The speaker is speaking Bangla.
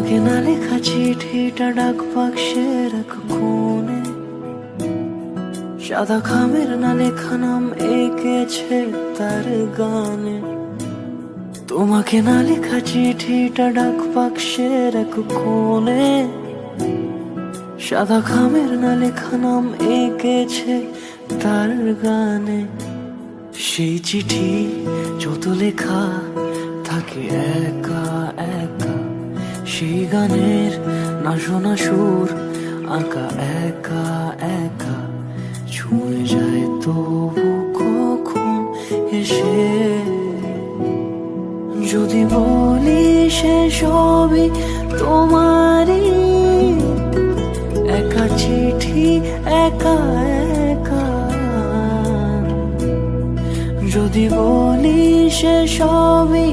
তোমাকে না লেখা চিঠিটা ডাক বাক্সের এক কোণে, সাদা খামের না লেখা নাম এঁকেছে তার গানে। তোমাকে না লেখা চিঠিটা ডাক বাক্সের এক কোণে, সাদা খামের না লেখা নাম এঁকেছে তার গানে। সেই চিঠি যত লেখা থাকে একা একা, সেই গানের না শোনা সুর আঁকা একা একা, ছুঁয়ে যায় তবু কখন এসে। যদি বলি সে সবই তোমারই, একা চিঠি একা একা। যদি বলি সে সবই